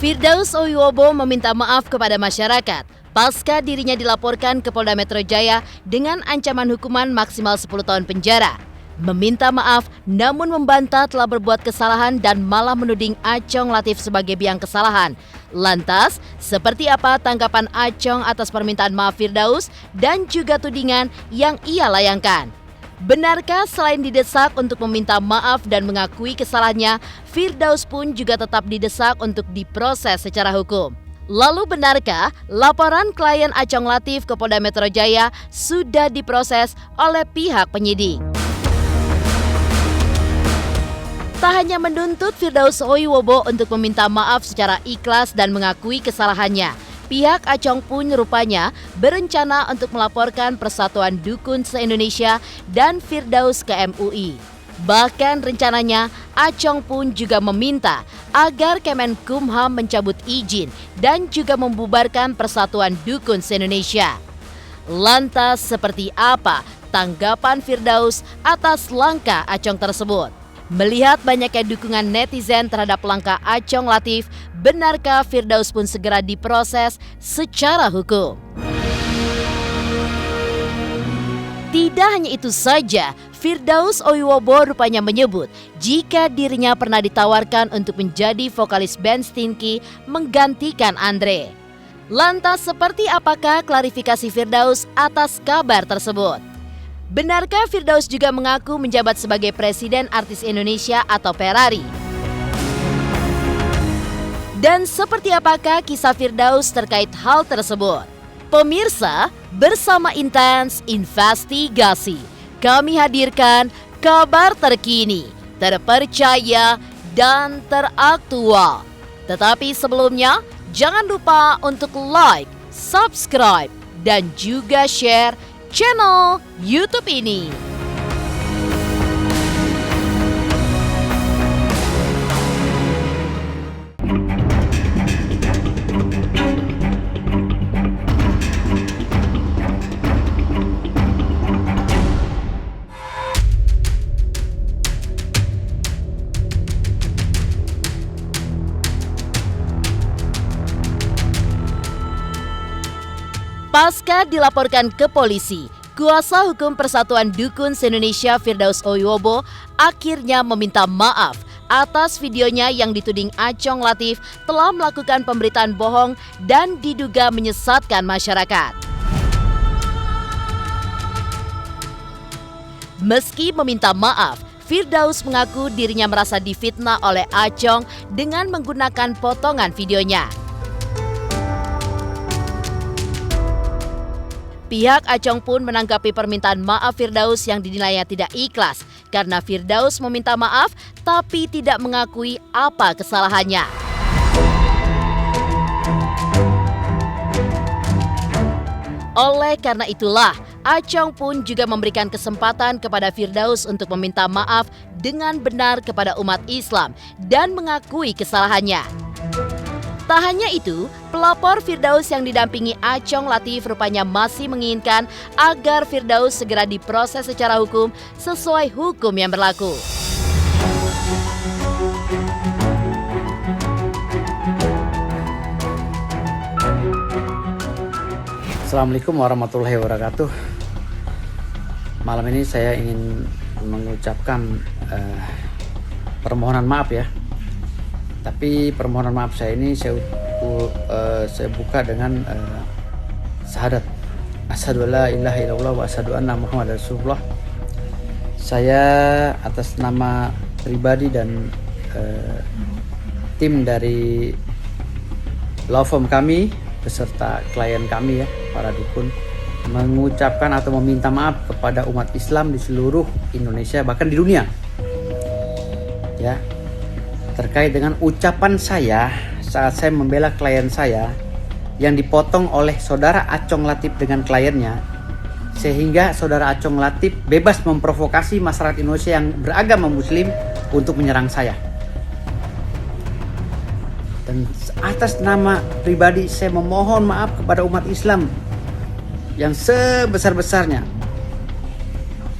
Firdaus Owiwobo meminta maaf kepada masyarakat pasca dirinya dilaporkan ke Polda Metro Jaya dengan ancaman hukuman maksimal 10 tahun penjara. Meminta maaf namun membantah telah berbuat kesalahan dan malah menuding Achong Latif sebagai biang kesalahan. Lantas, seperti apa tanggapan Achong atas permintaan maaf Firdaus dan juga tudingan yang ia layangkan? Benarkah selain didesak untuk meminta maaf dan mengakui kesalahannya, Firdaus pun juga tetap didesak untuk diproses secara hukum? Lalu benarkah laporan klien Achong Latif ke Polda Metro Jaya sudah diproses oleh pihak penyidik? Tak hanya menuntut Firdaus Owiwobo untuk meminta maaf secara ikhlas dan mengakui kesalahannya, pihak Achong pun rupanya berencana untuk melaporkan Persatuan Dukun se-Indonesia dan Firdaus ke MUI. Bahkan rencananya Achong pun juga meminta agar Kemenkumham mencabut izin dan juga membubarkan Persatuan Dukun se-Indonesia. Lantas seperti apa tanggapan Firdaus atas langkah Achong tersebut? Melihat banyaknya dukungan netizen terhadap langkah Achong Latif, benarkah Firdaus pun segera diproses secara hukum? Tidak hanya itu saja, Firdaus Owiwobo rupanya menyebut jika dirinya pernah ditawarkan untuk menjadi vokalis band Stinky menggantikan Andre. Lantas seperti apakah klarifikasi Firdaus atas kabar tersebut? Benarkah Firdaus juga mengaku menjabat sebagai Presiden Artis Indonesia atau Ferrari? Dan seperti apakah kisah Firdaus terkait hal tersebut? Pemirsa, bersama Intens Investigasi, kami hadirkan kabar terkini, terpercaya, dan teraktual. Tetapi sebelumnya, jangan lupa untuk like, subscribe, dan juga share channel YouTube ini. Pasca dilaporkan ke polisi, kuasa hukum Persatuan Dukun se-Indonesia Firdaus Owiwobo akhirnya meminta maaf atas videonya yang dituding Achong Latif telah melakukan pemberitaan bohong dan diduga menyesatkan masyarakat. Meski meminta maaf, Firdaus mengaku dirinya merasa difitnah oleh Achong dengan menggunakan potongan videonya. Pihak Achong pun menanggapi permintaan maaf Firdaus yang dinilainya tidak ikhlas karena Firdaus meminta maaf tapi tidak mengakui apa kesalahannya. Oleh karena itulah, Achong pun juga memberikan kesempatan kepada Firdaus untuk meminta maaf dengan benar kepada umat Islam dan mengakui kesalahannya. Tak hanya itu, pelapor Firdaus yang didampingi Achong Latif rupanya masih menginginkan agar Firdaus segera diproses secara hukum sesuai hukum yang berlaku. Assalamualaikum warahmatullahi wabarakatuh. Malam ini saya ingin mengucapkan permohonan maaf ya. Tapi permohonan maaf saya ini saya buka dengan syahadat asyhadu alla ilaha illallah wa asyhadu anna muhammadar rasulullah. Saya atas nama pribadi dan tim dari law firm kami beserta klien kami ya, para dukun, mengucapkan atau meminta maaf kepada umat Islam di seluruh Indonesia bahkan di dunia. Ya. Terkait dengan ucapan saya saat saya membela klien saya yang dipotong oleh saudara Achong Latif dengan kliennya, sehingga saudara Achong Latif bebas memprovokasi masyarakat Indonesia yang beragama Muslim untuk menyerang saya. Dan atas nama pribadi saya memohon maaf kepada umat Islam yang sebesar-besarnya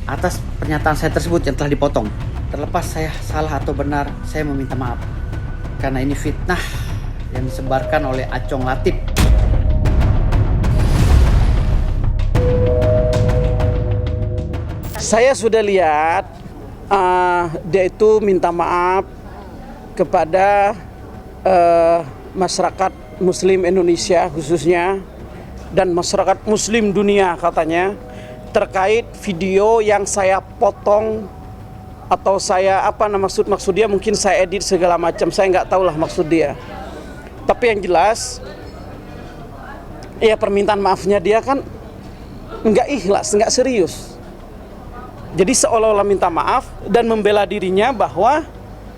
atas pernyataan saya tersebut yang telah dipotong. Terlepas saya salah atau benar, saya meminta maaf karena ini fitnah yang disebarkan oleh Acong Latif. Saya sudah lihat dia itu minta maaf kepada masyarakat Muslim Indonesia khususnya dan masyarakat Muslim dunia katanya terkait video yang saya potong atau saya maksud dia mungkin saya edit segala macam, saya nggak tahu lah maksud dia. Tapi yang jelas ya permintaan maafnya dia kan nggak ikhlas, nggak serius. Jadi seolah-olah minta maaf dan membela dirinya bahwa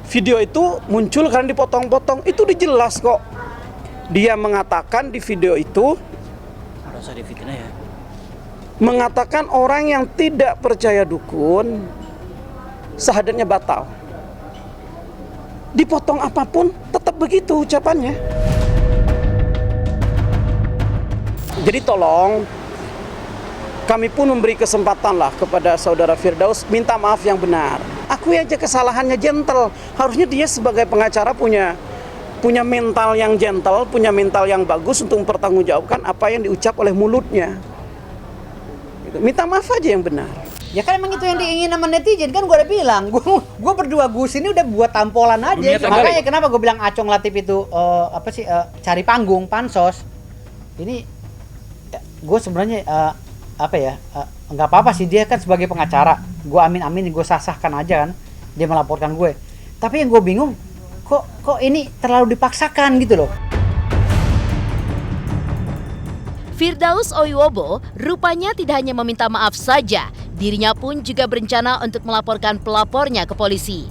video itu muncul karena dipotong-potong. Itu dijelas kok. Dia mengatakan di video itu mengatakan orang yang tidak percaya dukun syahadatnya batal. Dipotong apapun tetap begitu ucapannya. Jadi tolong kami pun memberi kesempatan lah kepada saudara Firdaus minta maaf yang benar. Akui aja kesalahannya, gentle. Harusnya dia sebagai pengacara punya mental yang gentle, punya mental yang bagus untuk mempertanggungjawabkan apa yang diucap oleh mulutnya. Minta maaf aja yang benar. Ya kan emang itu yang diingin sama netizen, kan gue udah bilang, gue berdua Gus ini udah buat tampolan aja. Makanya kenapa gue bilang Acong Latif itu cari panggung, pansos. Ini gue sebenarnya nggak apa-apa sih, dia kan sebagai pengacara. Gue amin gue sah-sahkan aja kan, dia melaporkan gue. Tapi yang gue bingung, kok ini terlalu dipaksakan gitu loh. Firdaus Oiwobo rupanya tidak hanya meminta maaf saja, dirinya pun juga berencana untuk melaporkan pelapornya ke polisi.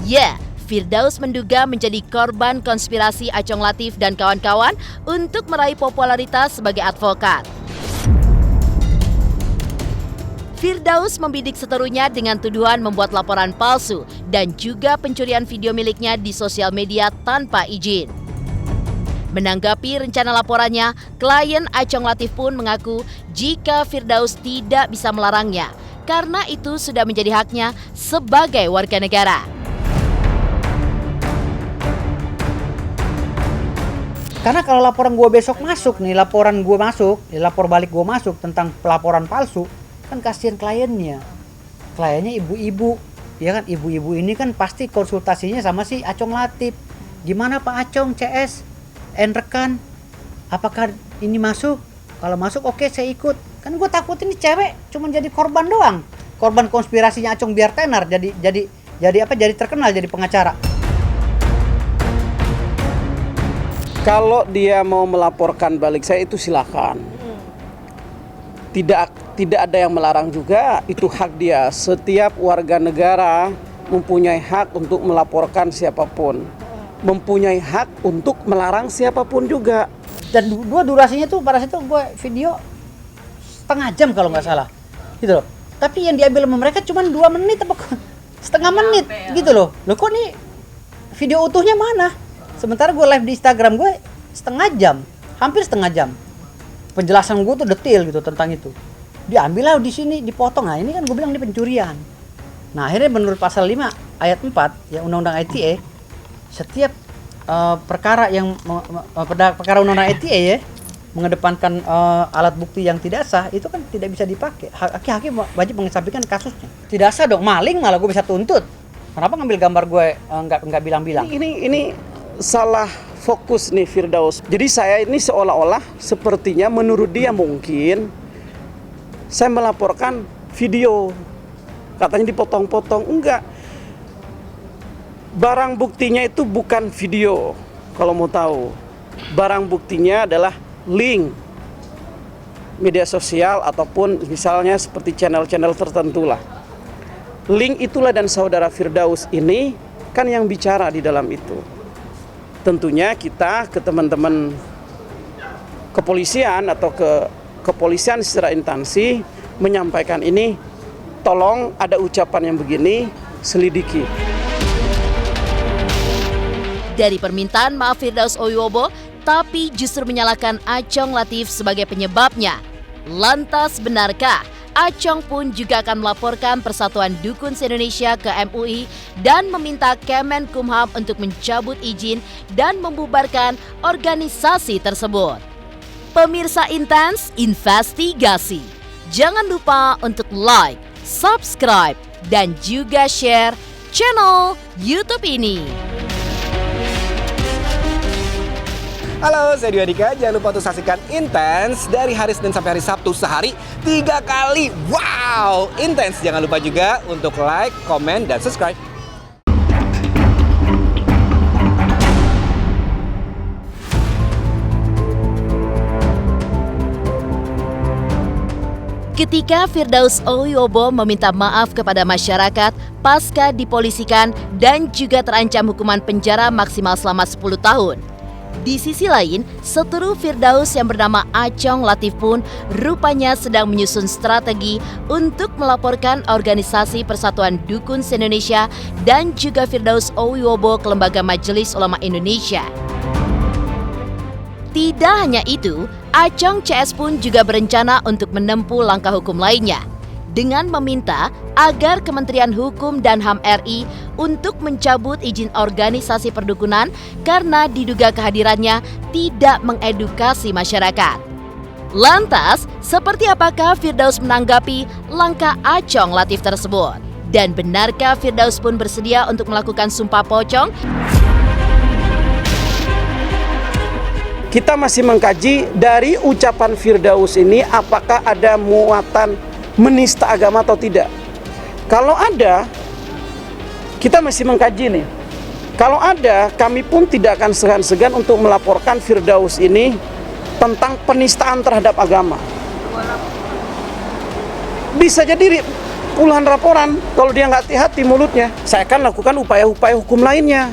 Ya, Firdaus menduga menjadi korban konspirasi Acong Latif dan kawan-kawan untuk meraih popularitas sebagai advokat. Firdaus membidik seterunya dengan tuduhan membuat laporan palsu dan juga pencurian video miliknya di sosial media tanpa izin. Menanggapi rencana laporannya, klien Acong Latif pun mengaku jika Firdaus tidak bisa melarangnya karena itu sudah menjadi haknya sebagai warga negara. Karena kalau laporan gue besok masuk nih, lapor balik gue masuk tentang pelaporan palsu, kan kasihan kliennya. Kliennya ibu-ibu, ya kan, ibu-ibu ini kan pasti konsultasinya sama si Acong Latif. Gimana Pak Acong, CS, rekan, apakah ini masuk? Kalau masuk oke, saya ikut. Kan gue takut ini cewek cuma jadi korban doang. Korban konspirasinya Acong biar tenar, jadi terkenal jadi pengacara. Kalau dia mau melaporkan balik saya itu silakan. Tidak ada yang melarang juga, itu hak dia. Setiap warga negara mempunyai hak untuk melaporkan siapapun. Mempunyai hak untuk melarang siapapun juga. Dan durasinya tuh pada situ gue video setengah jam kalau nggak salah. Gitu loh. Tapi yang diambil sama mereka cuma 2 menit apa setengah menit gitu loh. Loh kok nih video utuhnya mana? Sementara gue live di Instagram gue hampir setengah jam. Penjelasan gue tuh detail gitu tentang itu. Diambil lah di sini, dipotong. Nah ini kan gue bilang ini pencurian. Nah akhirnya menurut pasal 5 ayat 4 ya Undang-Undang ITE, setiap perkara Undang-Undang ITE ya mengedepankan alat bukti yang tidak sah itu kan tidak bisa dipakai. Hakim wajib mengesampingkan kasusnya. Tidak sah dong, maling malah gue bisa tuntut. Kenapa ngambil gambar gue nggak bilang-bilang? Ini salah fokus nih Firdaus. Jadi saya ini seolah-olah sepertinya menurut dia mungkin saya melaporkan video. Katanya dipotong-potong. Enggak. Barang buktinya itu bukan video. Kalau mau tahu. Barang buktinya adalah link media sosial ataupun misalnya seperti channel-channel tertentu lah. Link itulah dan saudara Firdaus ini kan yang bicara di dalam itu. Tentunya kita ke teman-teman kepolisian atau ke kepolisian secara instansi menyampaikan ini, tolong ada ucapan yang begini, selidiki. Dari permintaan maaf Firdaus Oiwobo, tapi justru menyalahkan Acong Latif sebagai penyebabnya. Lantas benarkah Acong pun juga akan melaporkan Persatuan Dukun se-Indonesia ke MUI dan meminta Kemenkumham untuk mencabut izin dan membubarkan organisasi tersebut. Pemirsa Intens Investigasi, jangan lupa untuk like, subscribe, dan juga share channel YouTube ini. Halo, saya Dwi Adika. Jangan lupa untuk saksikan Intens dari hari Senin sampai hari Sabtu sehari 3 kali. Wow, Intens. Jangan lupa juga untuk like, komen, dan subscribe. Ketika Firdaus Owiwobo meminta maaf kepada masyarakat pasca dipolisikan dan juga terancam hukuman penjara maksimal selama 10 tahun. Di sisi lain, seteru Firdaus yang bernama Acong Latif pun rupanya sedang menyusun strategi untuk melaporkan organisasi Persatuan Dukun se-Indonesia dan juga Firdaus Owiwobo ke Lembaga Majelis Ulama Indonesia. Tidak hanya itu, Acong CS pun juga berencana untuk menempuh langkah hukum lainnya dengan meminta agar Kementerian Hukum dan HAM RI untuk mencabut izin organisasi perdukunan karena diduga kehadirannya tidak mengedukasi masyarakat. Lantas, seperti apakah Firdaus menanggapi langkah Acong Latif tersebut? Dan benarkah Firdaus pun bersedia untuk melakukan sumpah pocong? Kita masih mengkaji dari ucapan Firdaus ini apakah ada muatan menista agama atau tidak. Kalau ada, kita masih mengkaji nih. Kalau ada, kami pun tidak akan segan-segan untuk melaporkan Firdaus ini tentang penistaan terhadap agama. Bisa jadi puluhan laporan kalau dia nggak hati-hati mulutnya. Saya akan lakukan upaya-upaya hukum lainnya.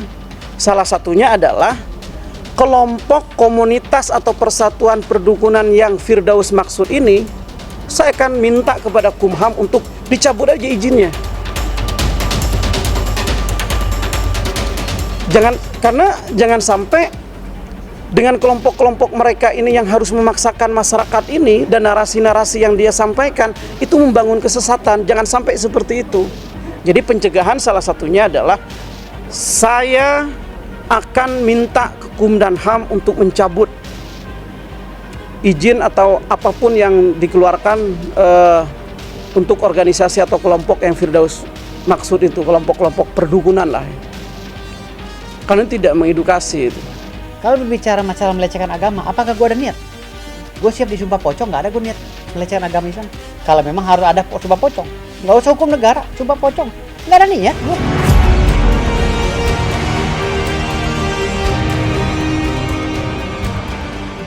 Salah satunya adalah kelompok komunitas atau persatuan perdukunan yang Firdaus maksud ini, saya akan minta kepada Kumham untuk dicabut aja izinnya. Jangan sampai dengan kelompok-kelompok mereka ini yang harus memaksakan masyarakat ini dan narasi-narasi yang dia sampaikan itu membangun kesesatan. Jangan sampai seperti itu. Jadi pencegahan salah satunya adalah saya akan minta ke Kum dan HAM untuk mencabut izin atau apapun yang dikeluarkan untuk organisasi atau kelompok yang Firdaus maksud itu, kelompok-kelompok perdukunan lah. Karena tidak mengedukasi itu. Kalau berbicara masalah melecehkan agama, apakah gue ada niat? Gue siap disumpah pocong, nggak ada gue niat melecehkan agama Islam. Kalau memang harus ada sumpah pocong, nggak usah hukum negara, sumpah pocong, nggak ada niat gue.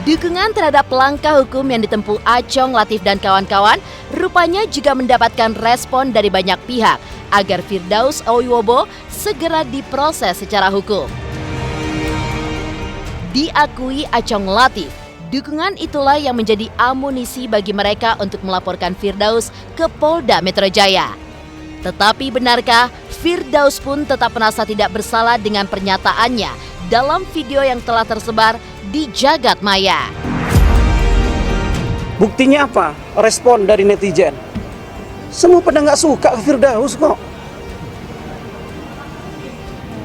Dukungan terhadap langkah hukum yang ditempuh Acong Latif dan kawan-kawan rupanya juga mendapatkan respon dari banyak pihak agar Firdaus Owiwobo segera diproses secara hukum. Diakui Acong Latif, dukungan itulah yang menjadi amunisi bagi mereka untuk melaporkan Firdaus ke Polda Metro Jaya. Tetapi benarkah Firdaus pun tetap merasa tidak bersalah dengan pernyataannya dalam video yang telah tersebar di jagat maya? Buktinya apa? Respon dari netizen. Semua pada nggak suka Firdaus kok.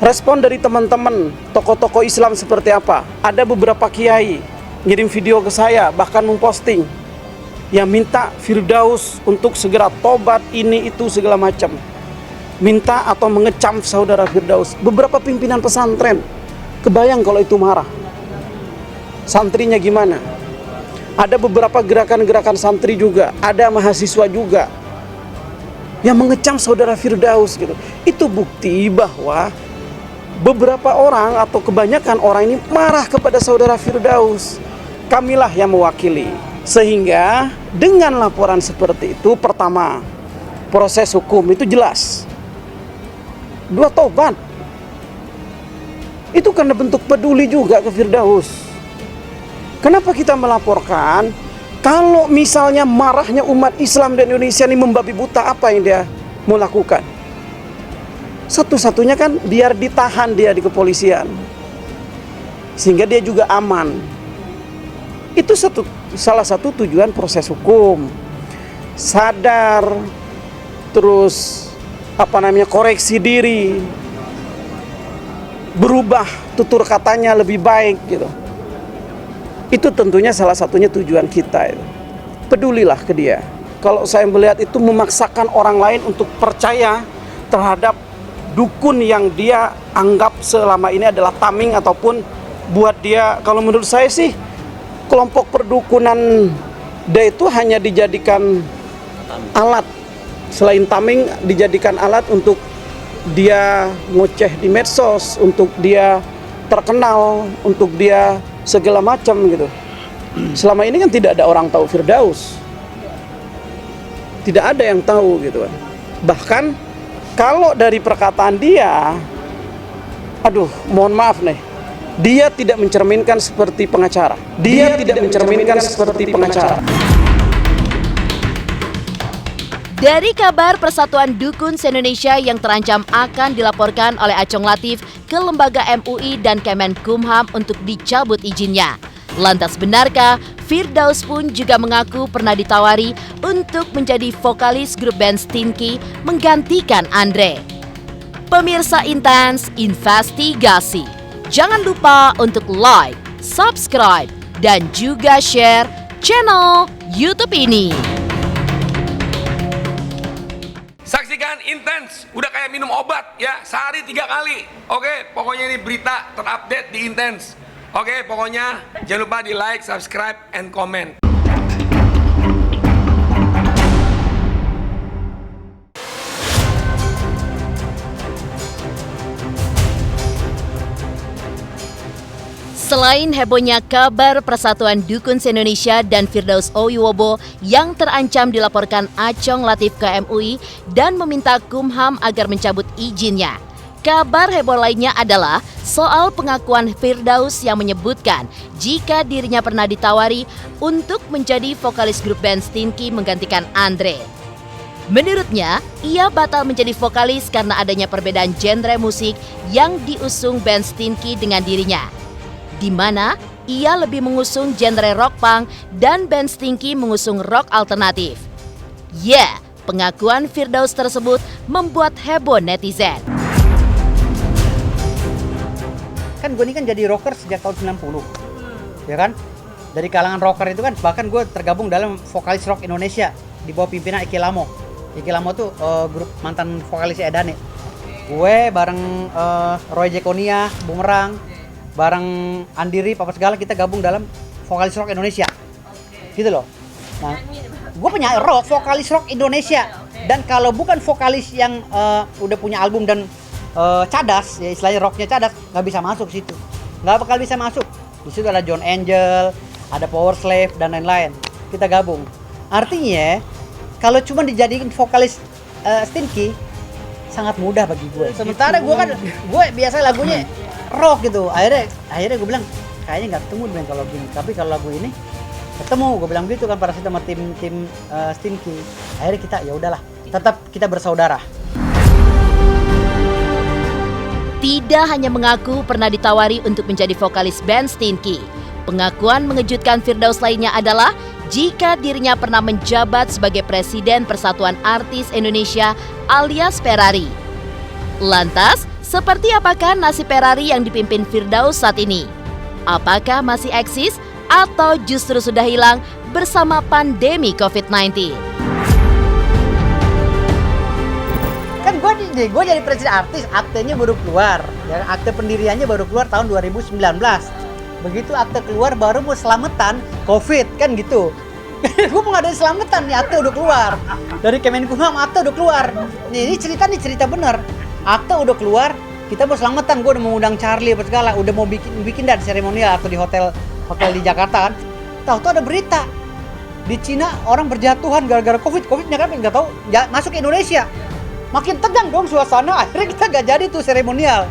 Respon dari teman-teman tokoh-tokoh Islam seperti apa? Ada beberapa kiai ngirim video ke saya, bahkan memposting yang minta Firdaus untuk segera tobat ini itu segala macam. Minta atau mengecam saudara Firdaus. Beberapa pimpinan pesantren, kebayang kalau itu marah. Santrinya gimana? Ada beberapa gerakan-gerakan santri juga, ada mahasiswa juga yang mengecam saudara Firdaus gitu. Itu bukti bahwa beberapa orang atau kebanyakan orang ini marah kepada saudara Firdaus. Kamilah yang mewakili. Sehingga dengan laporan seperti itu, pertama, proses hukum itu jelas. 2, tobat. Itu karena bentuk peduli juga ke Firdaus. Kenapa kita melaporkan? Kalau misalnya marahnya umat Islam di Indonesia ini membabi buta, apa yang dia mau lakukan? Satu-satunya kan biar ditahan dia di kepolisian, sehingga dia juga aman. Itu salah satu tujuan proses hukum. sadar, terus koreksi diri, berubah tutur katanya lebih baik gitu. Itu tentunya salah satunya tujuan kita itu. Pedulilah ke dia. Kalau saya melihat itu memaksakan orang lain untuk percaya terhadap dukun yang dia anggap selama ini adalah taming ataupun buat dia, kalau menurut saya sih kelompok perdukunan dia itu hanya dijadikan alat, selain taming dijadikan alat untuk dia ngoceh di medsos, untuk dia terkenal, untuk dia segala macam gitu. Selama ini kan tidak ada orang tahu Firdaus, tidak ada yang tahu gitu kan. Bahkan kalau dari perkataan dia, mohon maaf nih, dia tidak mencerminkan seperti pengacara. Dia tidak mencerminkan seperti pengacara. Dari kabar Persatuan Dukun se-Indonesia yang terancam akan dilaporkan oleh Achong Latif ke lembaga MUI dan Kemenkumham untuk dicabut izinnya. Lantas benarkah Firdaus pun juga mengaku pernah ditawari untuk menjadi vokalis grup band Stinky menggantikan Andre? Pemirsa Intens Investigasi, jangan lupa untuk like, subscribe, dan juga share channel YouTube ini. Saksikan Intens, udah kayak minum obat ya, sehari 3 kali. Oke, pokoknya ini berita terupdate di Intens. Oke, pokoknya jangan lupa di like, subscribe, and comment. Selain hebohnya kabar Persatuan Dukun se-Indonesia dan Firdaus Wibowo yang terancam dilaporkan Achong Latif ke MUI dan meminta Kumham agar mencabut izinnya, kabar heboh lainnya adalah soal pengakuan Firdaus yang menyebutkan jika dirinya pernah ditawari untuk menjadi vokalis grup band Stinky menggantikan Andre. Menurutnya, ia batal menjadi vokalis karena adanya perbedaan genre musik yang diusung band Stinky dengan dirinya, di mana ia lebih mengusung genre rock punk dan band Stinky mengusung rock alternatif. Pengakuan Firdaus tersebut membuat heboh netizen. Kan gue ini kan jadi rocker sejak tahun 90, ya kan? Dari kalangan rocker itu kan, bahkan gue tergabung dalam vokalis rock Indonesia di bawah pimpinan Iki Lamo. Iki Lamo tuh grup mantan vokalis Edane. Gue bareng Roy Jekonia, Bumerang, bareng Andiri, Papa Segala, kita gabung dalam vokalis rock Indonesia. Gitu loh. Nah, gue penyanyi rock, vokalis rock Indonesia. Dan kalau bukan vokalis yang udah punya album dan cadas, ya istilahnya rocknya cadas, nggak bisa masuk situ, nggak bakal bisa masuk. Di situ ada John Angel, ada Power Slave dan lain-lain. Kita gabung. Artinya kalau cuma dijadiin vokalis Stinky sangat mudah bagi gue. Sementara gue biasa lagunya rock gitu. Akhirnya gue bilang kayaknya nggak ketemu dengan kalau gini. Tapi kalau lagu ini ketemu, gue bilang gitu kan pada sama tim Stinky. Akhirnya kita ya udahlah, tetap kita bersaudara. Tidak hanya mengaku pernah ditawari untuk menjadi vokalis band Stinky, pengakuan mengejutkan Firdaus lainnya adalah jika dirinya pernah menjabat sebagai Presiden Persatuan Artis Indonesia alias Perari. Lantas, seperti apakah nasib Perari yang dipimpin Firdaus saat ini? Apakah masih eksis atau justru sudah hilang bersama pandemi COVID-19? Kan gue jadi presiden artis, aktenya baru keluar, ya, akte pendiriannya baru keluar tahun 2019. Begitu akte keluar baru mau selamatan COVID kan gitu. Gue mau ngadain selamatan nih, akte udah keluar dari Kemenkumham, akte udah keluar. Ini cerita bener, akte udah keluar, kita mau selamatan. Gue udah mau undang Charlie apa segala, udah mau bikin dan seremonial atau di hotel di Jakarta kan. Tahu-tahu ada berita di Cina orang berjatuhan gara-gara COVID-nya kan nggak tahu masuk ke Indonesia. Makin tegang dong suasana, akhirnya kita gak jadi tuh seremonial.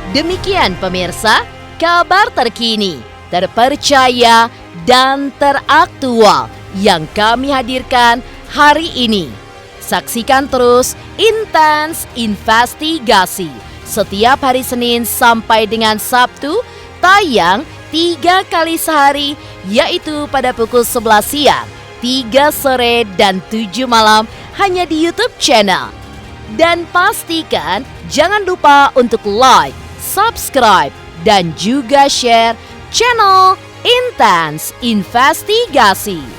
Demikian pemirsa, kabar terkini, terpercaya, dan teraktual yang kami hadirkan hari ini. Saksikan terus Intens Investigasi setiap hari Senin sampai dengan Sabtu Tayang 3 kali sehari, yaitu pada pukul 11 siang, 3 sore, dan 7 malam hanya di YouTube channel. Dan pastikan jangan lupa untuk like, subscribe, dan juga share channel Intens Investigasi.